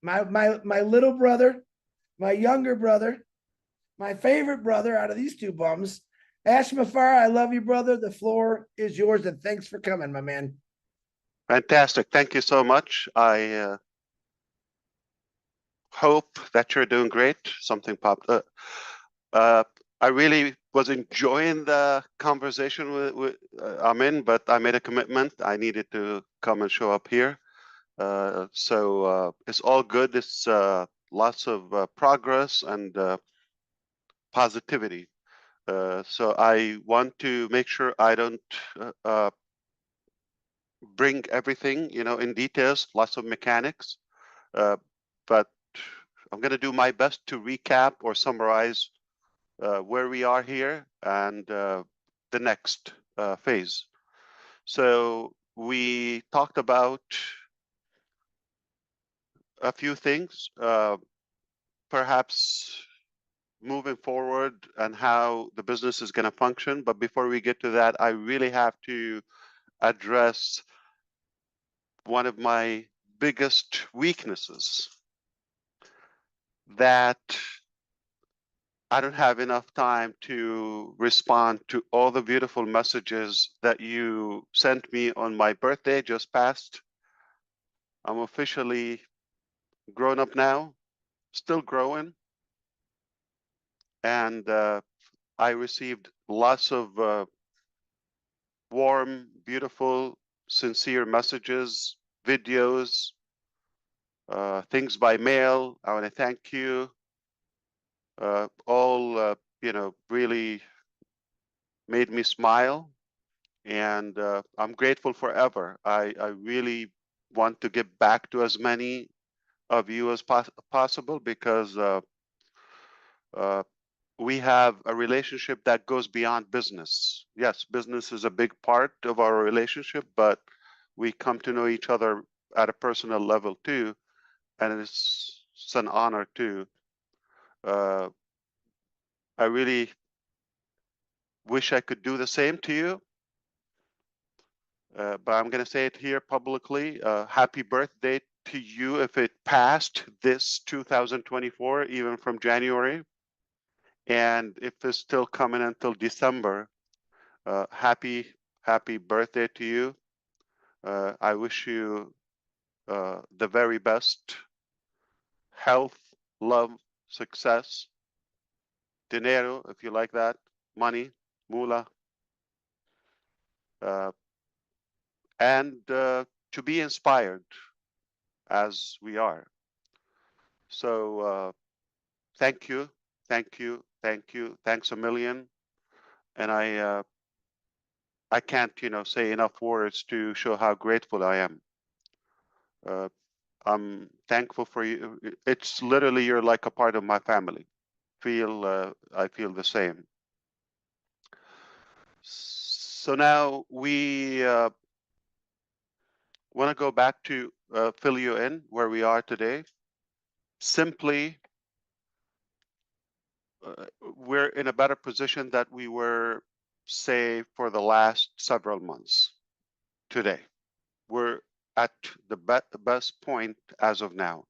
my little brother, my younger brother, my favorite brother out of these two bums. Ash Mufareh, I love you, brother. The floor is yours, and thanks for coming, my man. Fantastic. Thank you so much. I hope that you're doing great. Something popped up. I really was enjoying the conversation with Amin, but I made a commitment. I needed to come and show up here. So it's all good. It's lots of progress and positivity. So I want to make sure I don't bring everything, in details, lots of mechanics, but I'm going to do my best to recap or summarize where we are here and the next phase. So we talked about a few things, perhaps moving forward and how the business is going to function. But before we get to that, I really have to address one of my biggest weaknesses, that I don't have enough time to respond to all the beautiful messages that you sent me on my birthday just passed. I'm officially grown up now, still growing, and I received lots of warm, beautiful, sincere messages, videos, things by mail. I want to thank you. All really made me smile, and I'm grateful forever. I really want to give back to as many of you as possible, because we have a relationship that goes beyond business. Yes, business is a big part of our relationship, but we come to know each other at a personal level too, and it's an honor too. I really wish I could do the same to you, but I'm going to say it here publicly. Happy birthday to you if it passed this 2024, even from January. And if it's still coming until December, happy birthday to you. I wish you the very best health, love, success, dinero, if you like that, money, moolah, and to be inspired as we are. So thank you, thanks a million. And I can't, say enough words to show how grateful I am. I'm thankful for you. It's literally, you're like a part of my family. I feel the same. So now we want to go back to fill you in where we are today. Simply, we're in a better position that we were, say, for the last several months. Today, we're at the best point as of now,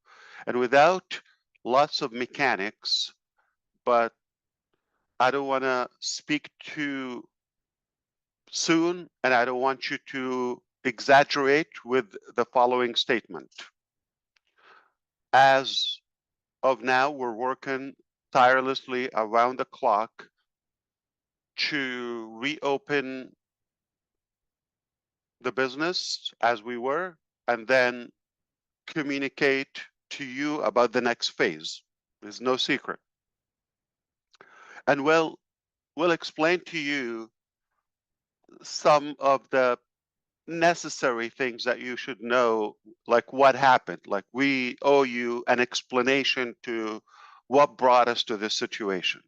and without lots of mechanics. But I don't want to speak too soon, and I don't want you to exaggerate with the following statement. As of now, we're working tirelessly around the clock to reopen the business as we were, and then communicate to you about the next phase. There's no secret. And we'll explain to you some of the necessary things that you should know, like what happened. Like, we owe you an explanation to what brought us to this situation.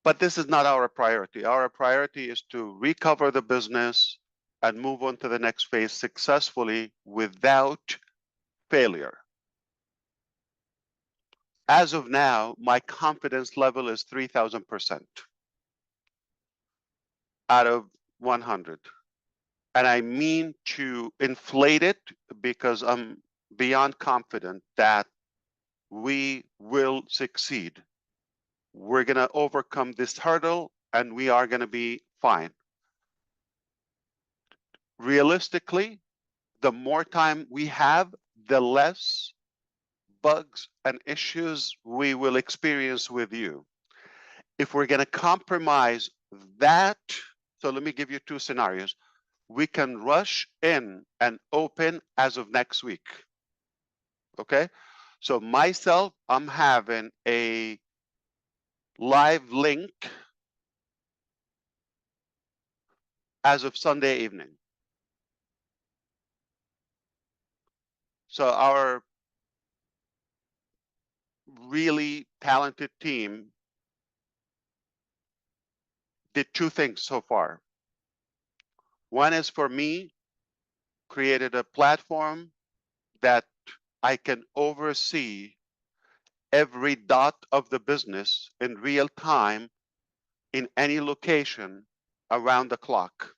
But this is not our priority. Our priority is to recover the business and move on to the next phase successfully without failure. As of now, my confidence level is 3,000% out of 100. And I mean to inflate it, because I'm beyond confident that we will succeed. We're going to overcome this hurdle and we are going to be fine. Realistically, the more time we have, the less bugs and issues we will experience with you. If we're going to compromise that, so let me give you two scenarios. We can rush in and open as of next week. Okay? So myself, I'm having a live link as of Sunday evening. So our really talented team did two things so far. One is for me, created a platform that I can oversee every dot of the business in real time in any location around the clock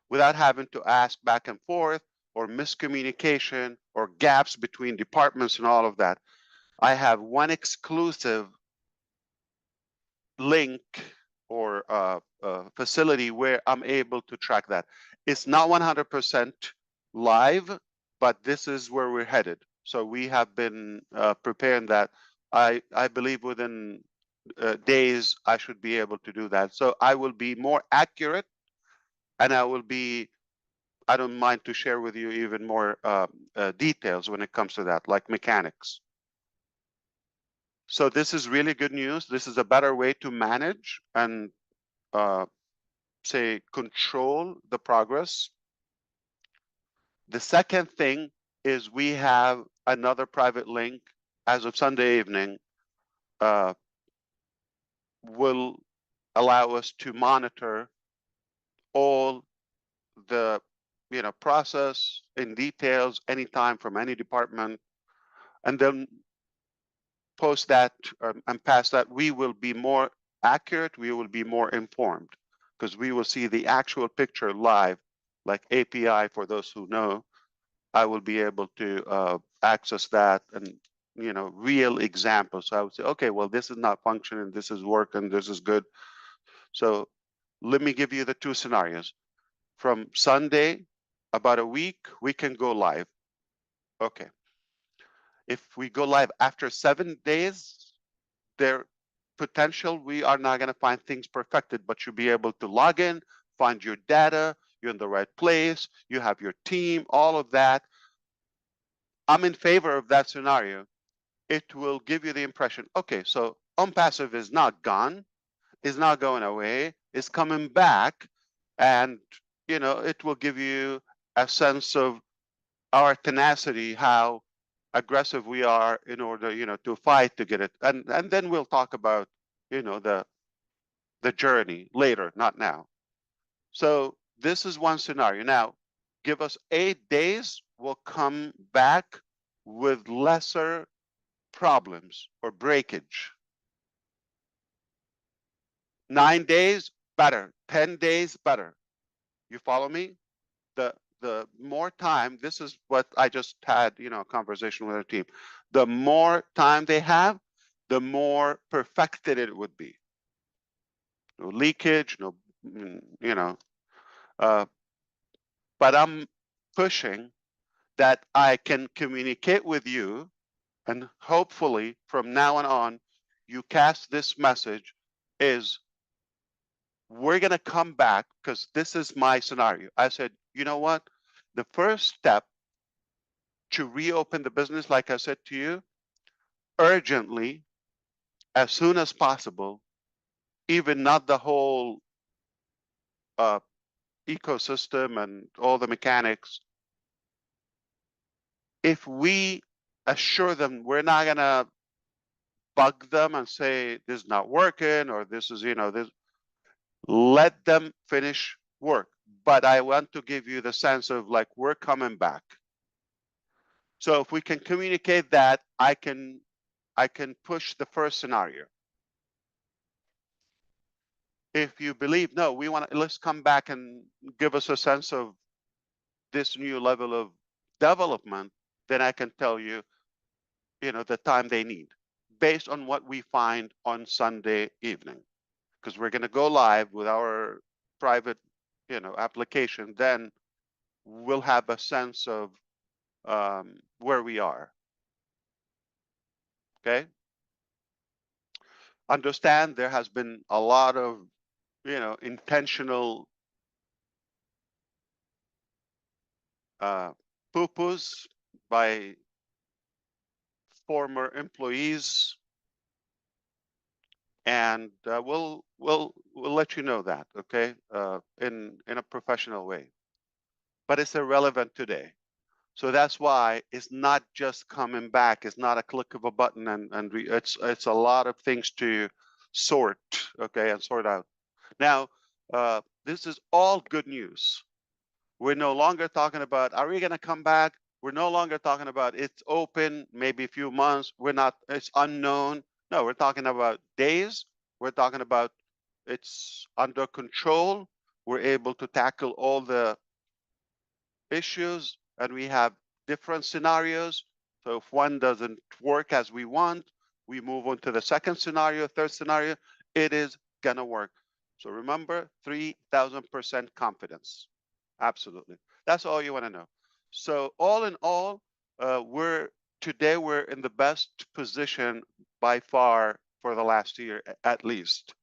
without having to ask back and forth or miscommunication or gaps between departments and all of that. I have one exclusive link or facility where I'm able to track that. It's not 100% live, but this is where we're headed. So we have been preparing that. I believe within days I should be able to do that. So I will be more accurate, and I don't mind to share with you even more details when it comes to that, like mechanics. So this is really good news. This is a better way to manage and say control the progress. The second thing is we have another private link as of Sunday evening will allow us to monitor all the process in details anytime from any department, and then post that and past that, we will be more accurate, we will be more informed, because we will see the actual picture live, like API for those who know. I will be able to access that and real examples. So I would say, okay, well, this is not functioning, this is working, this is good. So let me give you the two scenarios. From Sunday, about a week, we can go live. Okay. If we go live after 7 days, there potential we are not going to find things perfected, but you'll be able to log in, find your data, you're in the right place, you have your team, all of that. I'm in favor of that scenario. It will give you the impression, okay, so Onpassive is not gone, is not going away, is coming back, and it will give you a sense of our tenacity, how aggressive we are in order to fight to get it, and then we'll talk about the journey later, not now. So this is one scenario. Now give us 8 days, we'll come back with lesser problems or breakage. 9 days, better. 10 days, better. You follow me? The more time, this is what I just had, a conversation with our team. The more time they have, the more perfected it would be. No leakage, no, but I'm pushing that I can communicate with you, and hopefully from now on, you cast this message is, we're going to come back, because this is my scenario. I said, you know what? The first step to reopen the business, like I said to you, urgently, as soon as possible, even not the whole ecosystem and all the mechanics. If we assure them we're not going to bug them and say this is not working or this is, this, let them finish work. But I want to give you the sense of like, we're coming back. So if we can communicate that, I can push the first scenario. If you believe, no, we want to, let's come back and give us a sense of this new level of development, then I can tell you, the time they need based on what we find on Sunday evening, because we're going to go live with our private, application. Then we'll have a sense of where we are. Okay. Understand there has been a lot of, intentional poo-poos by former employees, and we'll let you know that, okay, in a professional way. But it's irrelevant today. So that's why it's not just coming back. It's not a click of a button, and it's a lot of things to sort, okay, and sort out. Now, this is all good news. We're no longer talking about, are we going to come back? We're no longer talking about it's open, maybe a few months. We're not, it's unknown. No, we're talking about days. We're talking about it's under control. We're able to tackle all the issues, and we have different scenarios. So if one doesn't work as we want, we move on to the second scenario, third scenario. It is going to work. So remember, 3,000% confidence. Absolutely. That's all you want to know. So all in all, we're in the best position by far for the last year, at least.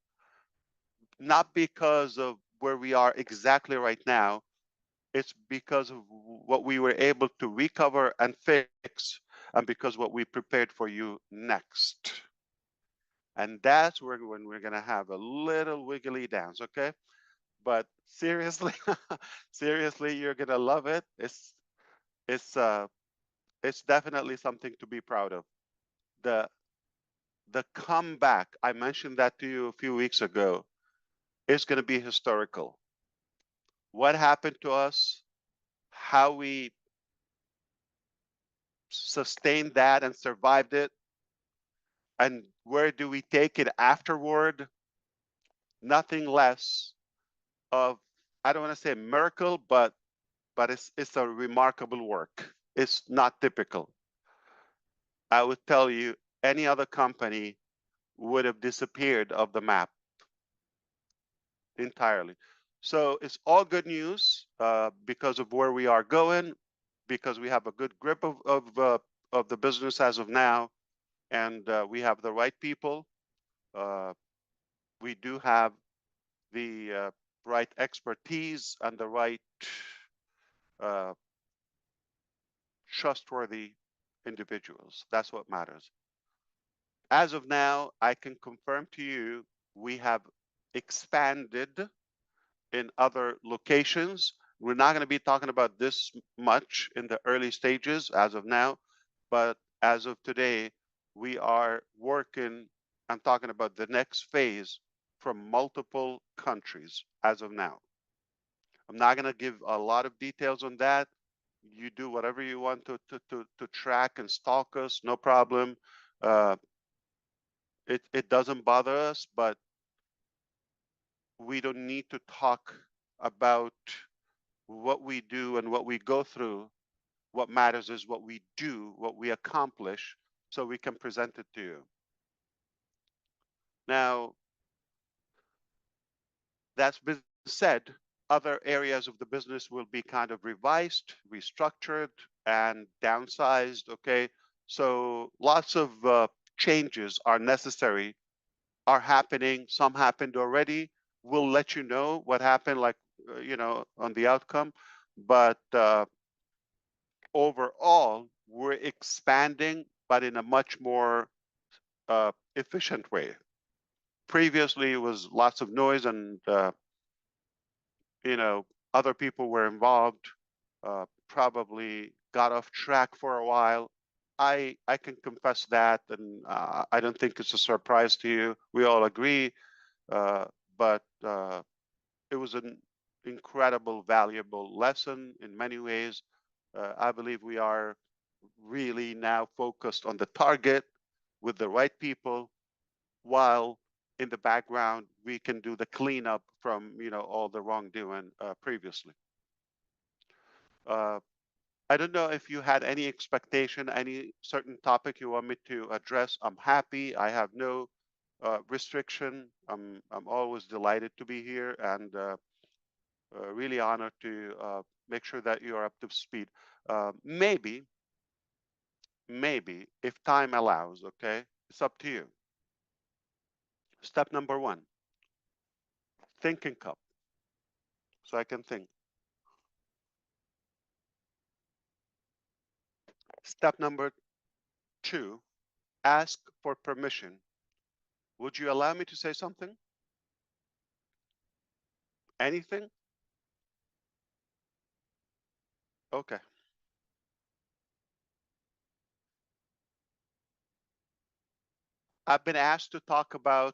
Not because of where we are exactly right now. It's because of what we were able to recover and fix, and because what we prepared for you next. And that's when we're going to have a little wiggly dance, okay? But seriously, seriously, you're going to love it. It's definitely something to be proud of. The comeback, I mentioned that to you a few weeks ago, is going to be historical. What happened to us, how we sustained that and survived it, and where do we take it afterward? Nothing less of, I don't want to say a miracle, but it's a remarkable work. It's not typical. I would tell you, any other company would have disappeared off the map entirely. So it's all good news because of where we are going, because we have a good grip of the business as of now, and we have the right people. We do have the right expertise and the right trustworthy individuals. That's what matters. As of now, I can confirm to you we have expanded in other locations. We're not going to be talking about this much in the early stages as of now, but as of today, we are working. I'm talking about the next phase from multiple countries as of now. I'm not going to give a lot of details on that. You do whatever you want to track and stalk us, no problem. It doesn't bother us, but we don't need to talk about what we do and what we go through. What matters is what we do, what we accomplish, so we can present it to you. Now, that's been said, other areas of the business will be kind of revised, restructured, and downsized, okay? So lots of changes are necessary, are happening. Some happened already. We'll let you know what happened, like, on the outcome. But overall, we're expanding, but in a much more efficient way. Previously, it was lots of noise, and other people were involved, probably got off track for a while. I can confess that, and I don't think it's a surprise to you. We all agree, but it was an incredible, valuable lesson in many ways. I believe we are really now focused on the target with the right people, while in the background we can do the cleanup from all the wrongdoing previously. I don't know if you had any expectation, any certain topic you want me to address. I'm happy. I have no restriction. I'm always delighted to be here and really honored to make sure that you are up to speed. Maybe if time allows, okay, it's up to you. Step number one, thinking cup, so I can think. Step number two, ask for permission. Would you allow me to say something? Anything? Okay. I've been asked to talk about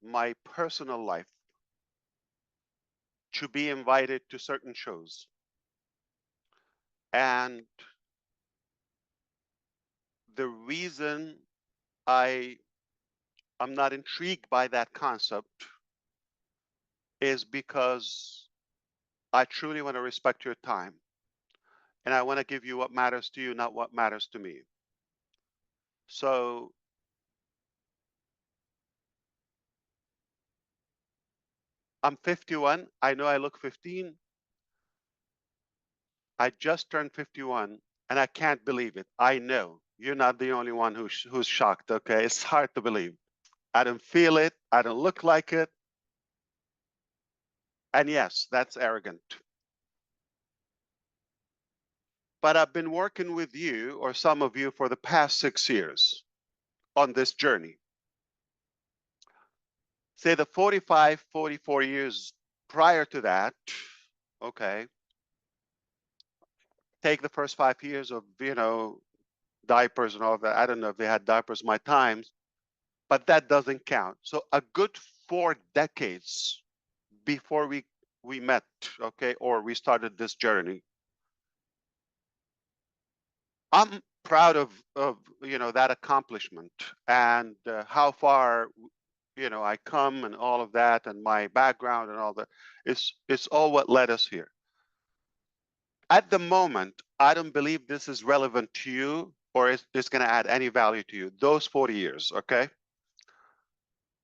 my personal life, to be invited to certain shows. And the reason I'm not intrigued by that concept is because I truly want to respect your time. And I want to give you what matters to you, not what matters to me. So I'm 51. I know I look 15. I just turned 51 and I can't believe it. I know you're not the only one who's shocked. Okay. It's hard to believe. I don't feel it. I don't look like it. And yes, that's arrogant. But I've been working with you or some of you for the past 6 years on this journey. Say the 45, 44 years prior to that, okay, take the first 5 years of, diapers and all that. I don't know if they had diapers my times, but that doesn't count. So a good 4 decades before we met, okay, or we started this journey. I'm proud of that accomplishment and how far I come and all of that and my background and all that. It's all what led us here. At the moment, I don't believe this is relevant to you or it's going to add any value to you. Those 40 years, okay?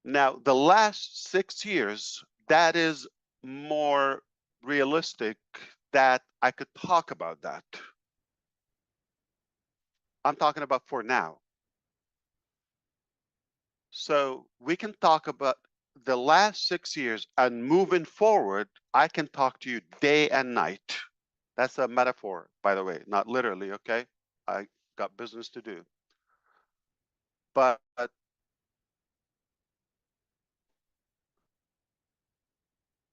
Now, the last 6 years, that is more realistic that I could talk about that. I'm talking about for now. So we can talk about the last 6 years and moving forward, I can talk to you day and night. That's a metaphor, by the way, not literally, okay? I got business to do. But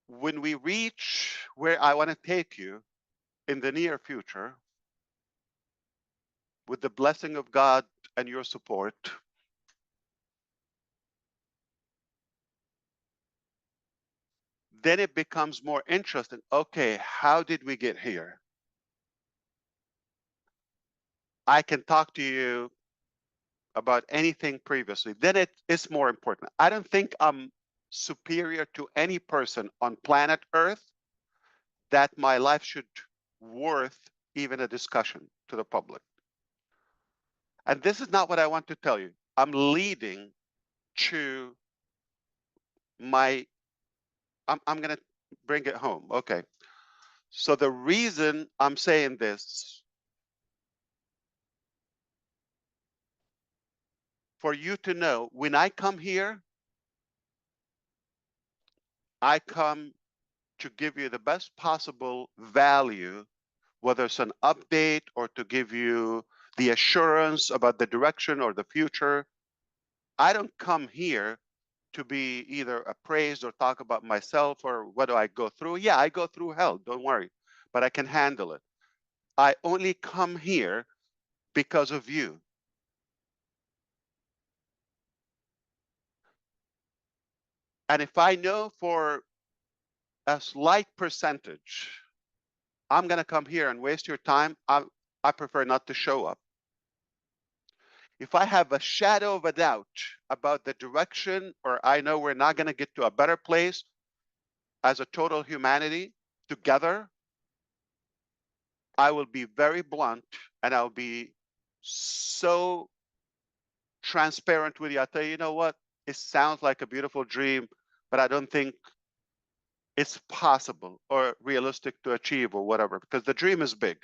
when we reach where I want to take you in the near future, with the blessing of God and your support, then it becomes more interesting. Okay, how did we get here? I can talk to you about anything previously. Then it's more important. I don't think I'm superior to any person on planet Earth that my life should worth even a discussion to the public. And this is not what I want to tell you. I'm leading to I'm going to bring it home. Okay. So the reason I'm saying this, for you to know, when I come here, I come to give you the best possible value, whether it's an update or to give you the assurance about the direction or the future. I don't come here to be either appraised or talk about myself or what do I go through. Yeah, I go through hell, don't worry, but I can handle it. I only come here because of you. And if I know for a slight percentage, I'm going to come here and waste your time, I prefer not to show up. If I have a shadow of a doubt about the direction, or I know we're not going to get to a better place as a total humanity together, I will be very blunt and I'll be so transparent with you. I'll tell you, you know what? It sounds like a beautiful dream, but I don't think it's possible or realistic to achieve or whatever, because the dream is big.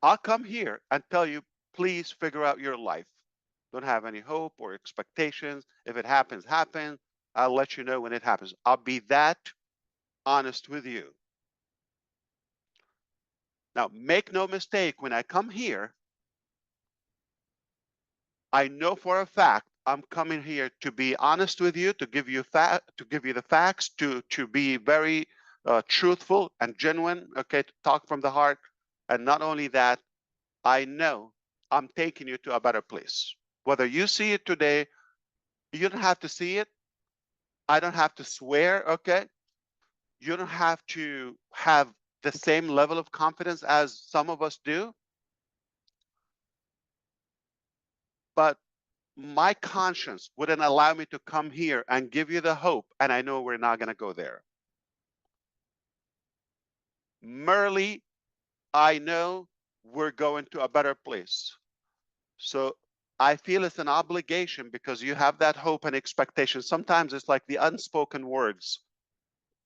I'll come here and tell you, please figure out your life. Don't have any hope or expectations. If it happens, happens. I'll let you know when it happens. I'll be that honest with you. Now, make no mistake, when I come here, I know for a fact I'm coming here to be honest with you, to give you the facts, to be very truthful and genuine, okay, to talk from the heart. And not only that, I know I'm taking you to a better place. Whether you see it today, you don't have to see it. I don't have to swear, okay? You don't have to have the same level of confidence as some of us do. But my conscience wouldn't allow me to come here and give you the hope, and I know we're not going to go there. Merely, I know we're going to a better place. So I feel it's an obligation, because you have that hope and expectation. Sometimes it's like the unspoken words.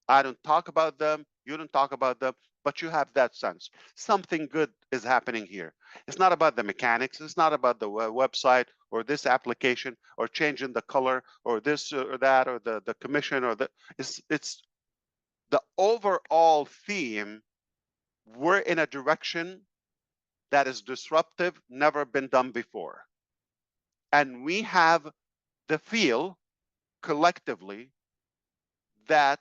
I don't talk about them, you don't talk about them, but you have that sense. Something good is happening here. It's not about the mechanics. It's not about the website or this application or changing the color or this or that or the commission or it's the overall theme. We're in a direction that is disruptive, never been done before. And we have the feel collectively that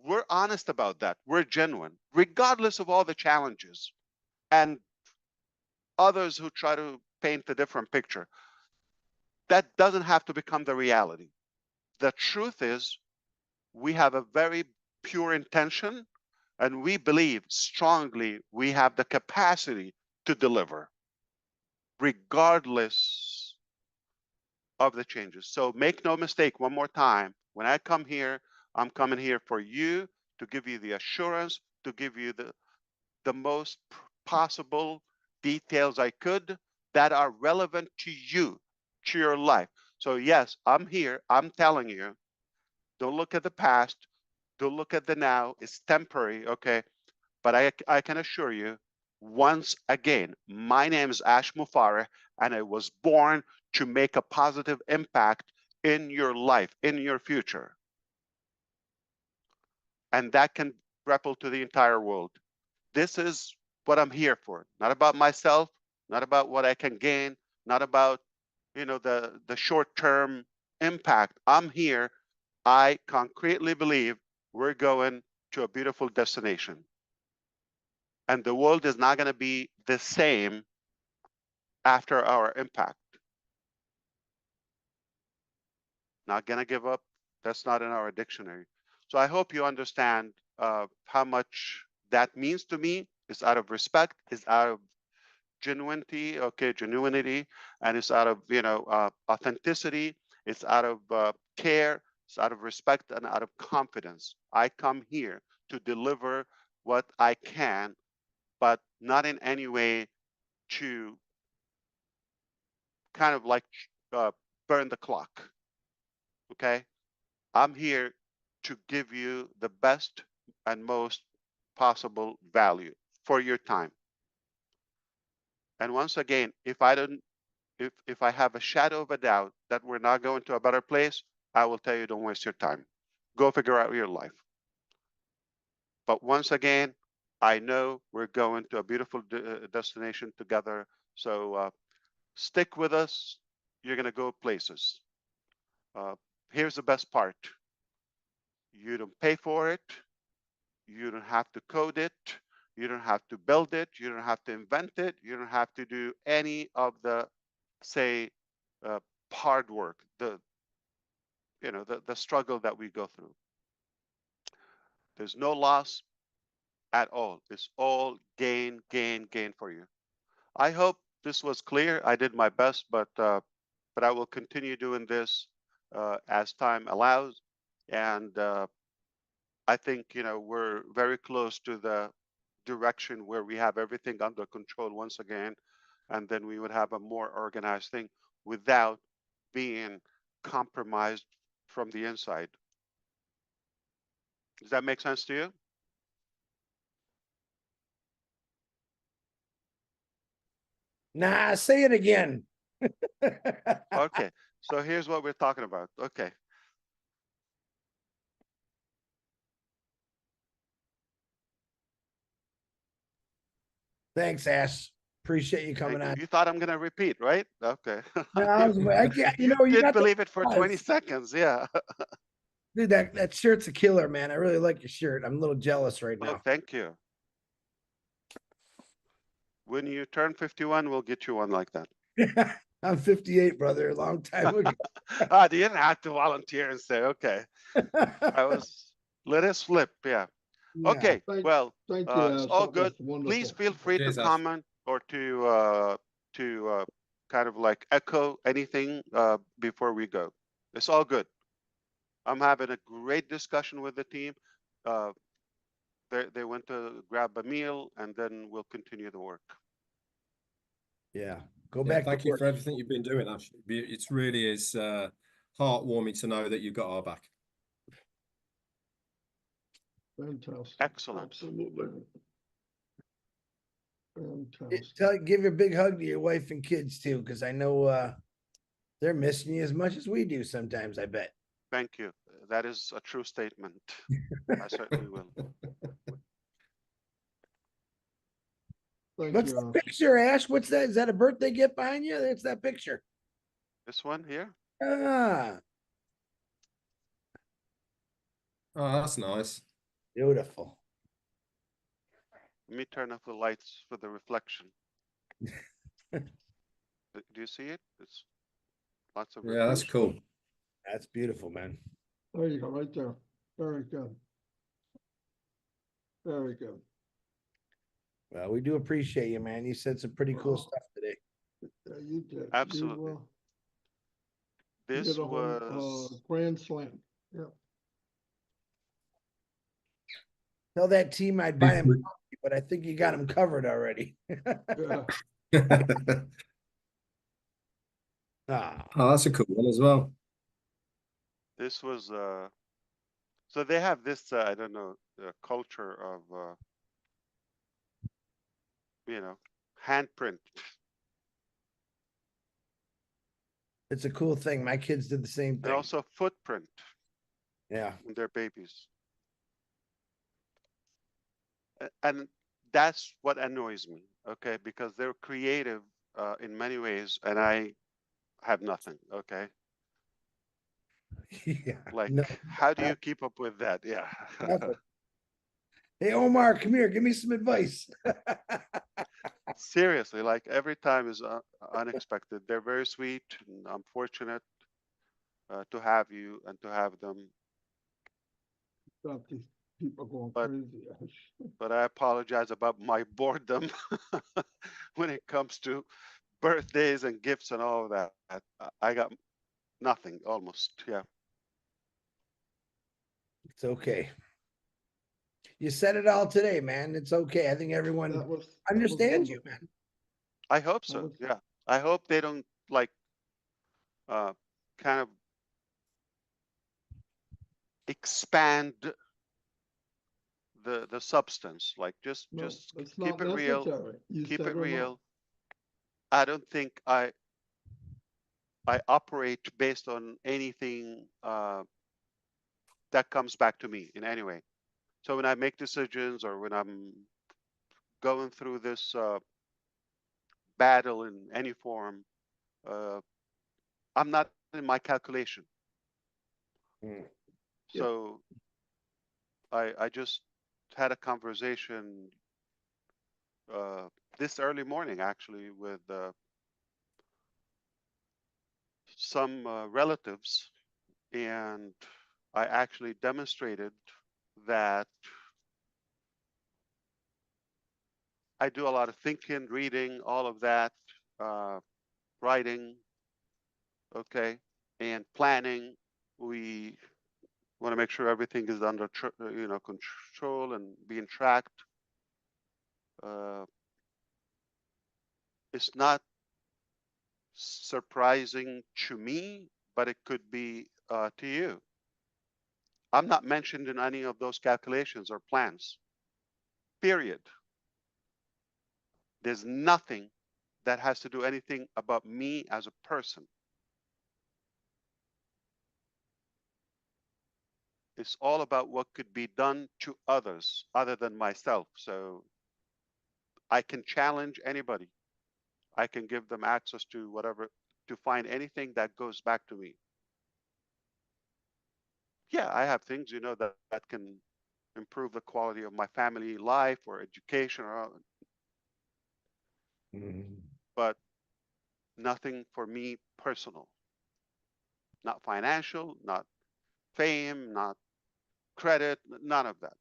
we're honest about that. We're genuine, regardless of all the challenges and others who try to paint a different picture. That doesn't have to become the reality. The truth is, we have a very pure intention, and we believe strongly we have the capacity to deliver, regardless of the changes. So make no mistake, one more time, when I come here, I'm coming here for you, to give you the assurance, to give you the most possible details I could that are relevant to you, to your life. So yes, I'm here, I'm telling you, don't look at the past, don't look at the now, it's temporary, okay? But I can assure you, once again, my name is Ash Mufareh, and I was born to make a positive impact in your life, in your future. And that can ripple to the entire world. This is what I'm here for. Not about myself, not about what I can gain, not about, you know, the short-term impact. I'm here. I concretely believe we're going to a beautiful destination. And the world is not going to be the same after our impact. Not going to give up. That's not in our dictionary. So I hope you understand how much that means to me. It's out of respect. It's out of genuinity, and it's out of, you know, authenticity. It's out of care. It's out of respect and out of confidence. I come here to deliver what I can, but not in any way to kind of like burn the clock. Okay, I'm here to give you the best and most possible value for your time. And once again, if I have a shadow of a doubt that we're not going to a better place, I will tell you, don't waste your time. Go figure out your life. But once again, I know we're going to a beautiful destination together. So stick with us. You're going to go places. Here's the best part. You don't pay for it. You don't have to code it. You don't have to build it. You don't have to invent it. You don't have to do any of the, say, hard work, the struggle that we go through. There's no loss at all. It's all gain, gain, gain for you. I hope this was clear. I did my best, but I will continue doing this as time allows. And I think, you know, we're very close to the direction where we have everything under control once again, and then we would have a more organized thing without being compromised from the inside. Does that make sense to you? Nah, say it again. Okay, so here's what we're talking about. Okay. Thanks, Ash. Appreciate you coming Thank on. you. You thought I'm gonna repeat, right? Okay. No, I can't, you know, you did got the believe it for 20 buzz. seconds, yeah. Dude, that shirt's a killer, man. I really like your shirt. I'm a little jealous right Oh, now. thank you. When you turn 51, we'll get you one like that. I'm 58, brother. A long time ago. Ah, you didn't have to volunteer and say, okay. I was, let it slip, yeah. Yeah. Okay, well, Thank you. it's all good. That's wonderful. Please feel free Cheers, to Ash. comment or to kind of like echo anything before we go. It's all good. I'm having a great discussion with the team. They went to grab a meal, and then we'll continue the work. Yeah. Go Yeah, back. thank to you work. for everything you've been doing, Ash. It's really is heartwarming to know that you've got our back. Fantastic. Excellent. Absolutely. Fantastic. Give a big hug to your wife and kids too, because I know they're missing you as much as we do sometimes, I bet. Thank you. That is a true statement. I certainly will. Thank What's you. the picture, Ash? What's that? Is that a birthday gift behind you? That's that picture. This one here? Ah, Oh, that's nice. beautiful. Let me turn off the lights for the reflection. Do you see it? It's lots of Yeah, that's reflection. cool. That's beautiful, man. There you go, right there. Very good. Very good. Well, we do appreciate you, man. You said some pretty cool Wow. stuff today. Yeah, you did. Absolutely. You This did a whole was grand slam. Yeah. Tell that team I'd buy him coffee, but I think you got him covered already. Yeah. Ah, Oh, that's a cool one as well. this was so they have this I don't know culture of you know, handprint. it's a cool thing. My kids did the same And thing. also footprint Yeah. in their babies. And that's what annoys me, okay? Because they're creative in many ways, and I have nothing, okay? Yeah. Like, No, how do you keep up with that? Yeah. nothing. Hey, Omar, come here. Give me some advice. Seriously, like every time is unexpected. They're very sweet, and I'm fortunate to have you and to have them. Got these people going But- crazy. Ash. But I apologize about my boredom when it comes to birthdays and gifts and all of that. I got nothing almost. Yeah. It's okay. You said it all today, man. It's okay. I think everyone That was understands you, wonderful. man. I hope That so. was- Yeah. I hope they don't like kind of expand the substance. Like just No, just it's keep not it real. necessary. You Keep said it or not. real. I don't think I operate based on anything that comes back to me in any way. So when I make decisions or when I'm going through this battle in any form, I'm not in my calculation. Mm. So I just had a conversation this early morning actually with some relatives, and I actually demonstrated that I do a lot of thinking, reading, all of that, writing, okay, and planning. We want to make sure everything is under control and being tracked. It's not surprising to me, but it could be to you. I'm not mentioned in any of those calculations or plans. Period. There's nothing that has to do anything about me as a person. It's all about what could be done to others other than myself. So I can challenge anybody. I can give them access to whatever, to find anything that goes back to me. Yeah, I have things, you know, that can improve the quality of my family life or education, or, but nothing for me personal. Not financial, not fame, not credit, none of that.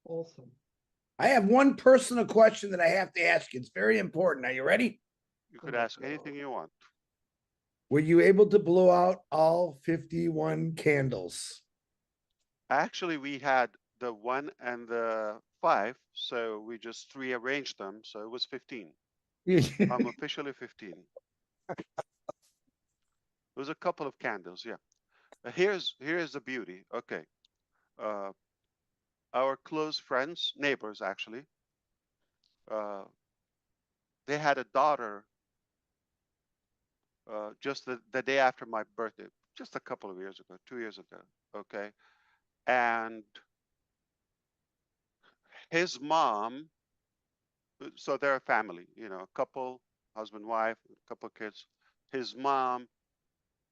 Awesome. I have one personal question that I have to ask you. It's very important. Are you ready? You could ask anything you want. Were you able to blow out all 51 candles? Actually, we had the 1 and the 5, so we just rearranged them, so it was 15. I'm officially 15. It was a couple of candles, yeah. Here's the beauty. Okay, our close friends, neighbors actually, they had a daughter just the day after my birthday, just a couple of years ago, 2 years ago. Okay, and his mom. So they're a family, you know, a couple, husband, wife, a couple of kids. His mom,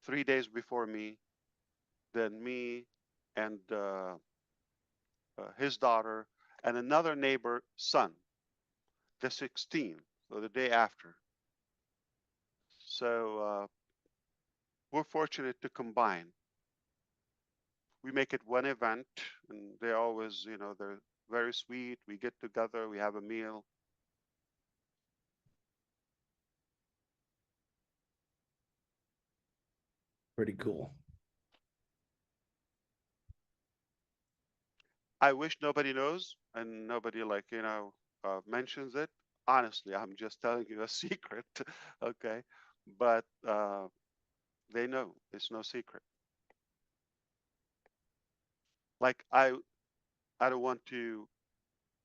3 days before me, then me, and his daughter, and another neighbor son, the 16th, so the day after. So we're fortunate to combine. We make it one event, and they always, you know, they're very sweet. We get together, we have a meal. Pretty cool. I wish nobody knows and nobody, like, you know, mentions it. Honestly, I'm just telling you a secret, okay? But they know it's no secret. Like I don't want to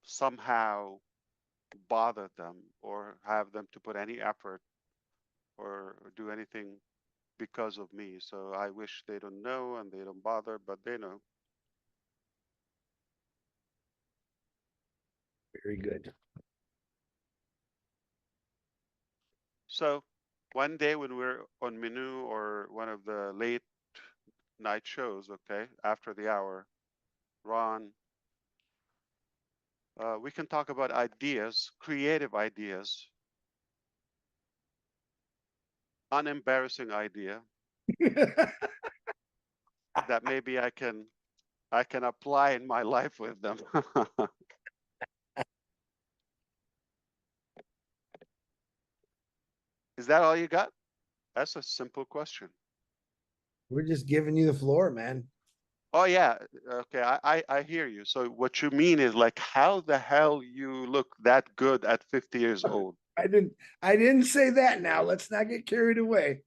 somehow bother them or have them to put any effort or do anything because of me. So I wish they don't know and they don't bother, but they know. Very good. So one day when we're on Menu or one of the late night shows, okay, after the hour, Ron, we can talk about ideas, creative ideas, unembarrassing idea that maybe I can apply in my life with them. Is that all you got? That's a simple question. We're just giving you the floor, man. Oh yeah, okay, I hear you. So what you mean is, like, how the hell you look that good at 50 years old? I didn't say that now. Let's not get carried away.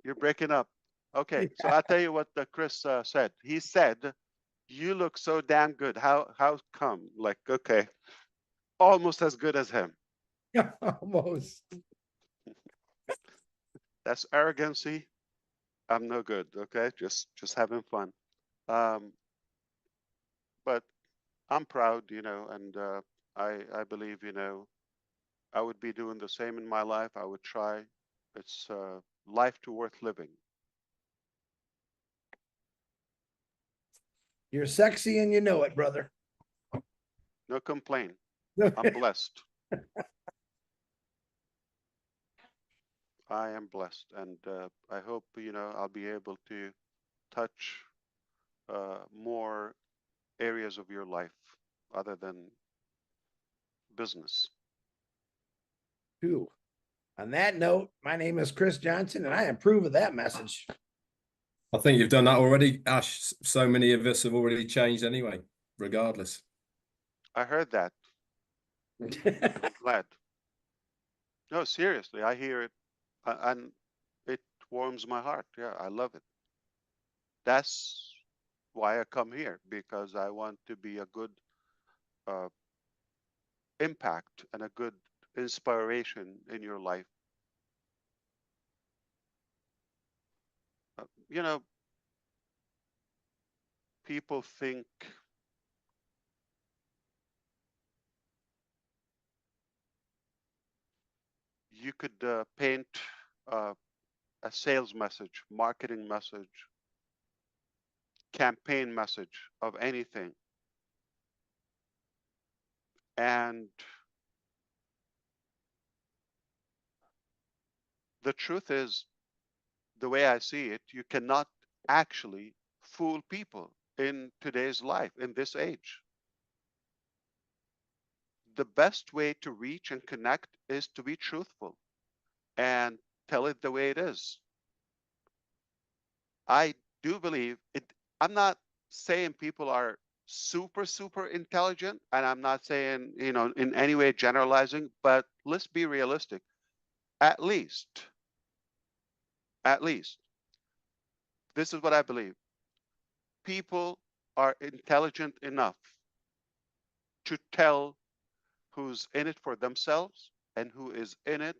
You're breaking up. Okay, so I'll tell you what Chris said. He said, "You look so damn good. How come?" Like, okay, almost as good as him. Almost. That's arrogancy. I'm no good. Okay, just having fun. But I'm proud, you know, and I believe, you know, I would be doing the same in my life. I would try. It's life to worth living. You're sexy and you know it, brother. No complaint. I'm blessed. I am blessed, and I hope, you know, I'll be able to touch more areas of your life other than business. Too. On that note, my name is Chris Johnson, and I approve of that message. I think you've done that already, Ash. So many of us have already changed anyway. regardless. I heard that. I'm glad. No, seriously, I hear it, and it warms my heart. Yeah, I love it. That's why I come here, because I want to be a good impact and a good inspiration in your life. You know, people think you could paint a sales message, marketing message, campaign message of anything, and the truth is, the way I see it, you cannot actually fool people in today's life, in this age. The best way to reach and connect is to be truthful and tell it the way it is. I do believe it. I'm not saying people are super intelligent, and I'm not saying, in any way generalizing, but let's be realistic. At least, this is what I believe. People are intelligent enough to tell who's in it for themselves and who is in it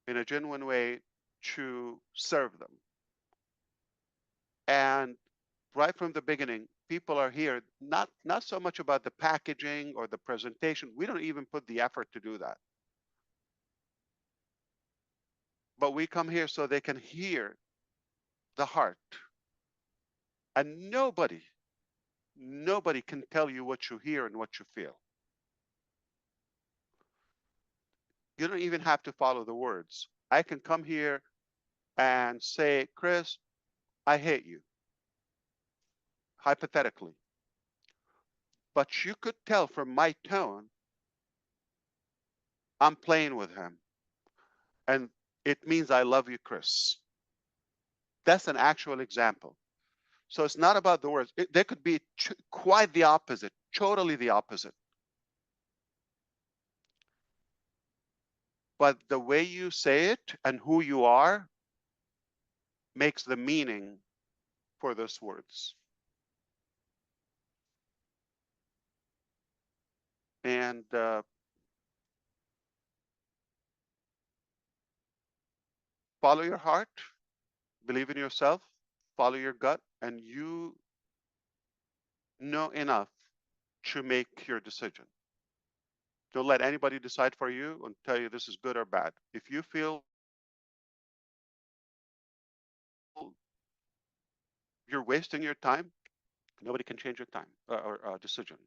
in a genuine way to serve them. And right from the beginning, people are here not so much about the packaging or the presentation. We don't even put the effort to do that. But we come here so they can hear the heart. And nobody can tell you what you hear and what you feel. You don't even have to follow the words. I can come here and say, Chris, I hate you, hypothetically. But you could tell from my tone, I'm playing with him. And it means I love you, Chris. That's an actual example. So it's not about the words. They could be quite the opposite, totally the opposite. But the way you say it and who you are makes the meaning for those words. And follow your heart, believe in yourself, follow your gut, and you know enough to make your decision. Don't let anybody decide for you and tell you this is good or bad. If you feel you're wasting your time, nobody can change your time or decision.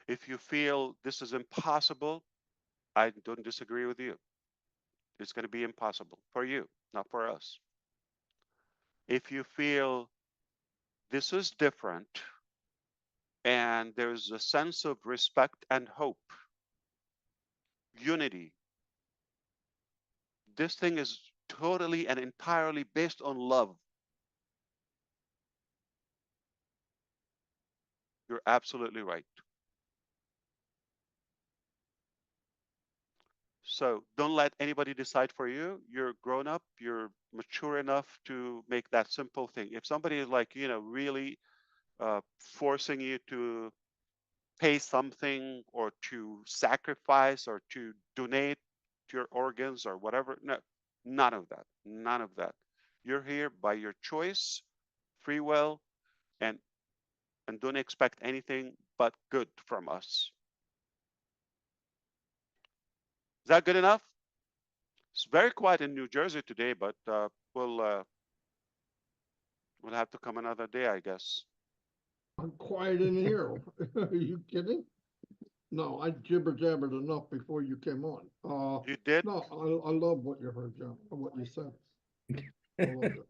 If you feel this is impossible, I don't disagree with you. It's going to be impossible for you, not for us. If you feel this is different and there's a sense of respect and hope, unity, this thing is totally and entirely based on love. You're absolutely right. So don't let anybody decide for you. You're grown up, you're mature enough to make that simple thing. If somebody is like, really forcing you to pay something or to sacrifice or to donate your organs or whatever, no, none of that, none of that. You're here by your choice, free will, and don't expect anything but good from us. Is that good enough? It's very quiet in New Jersey today, but we'll have to come another day, I guess. I'm quiet in here. Are you kidding? No, I jibber jabbered enough before you came on. You did? No, I love what you heard, John, what you said. I loved it.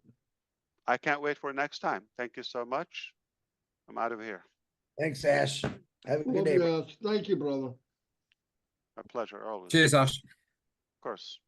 I can't wait for next time. Thank you so much. I'm out of here. Thanks, Ash. Have a good Love day. you, Ash. Thank you, brother. My pleasure, always. Cheers, Ash. Of course.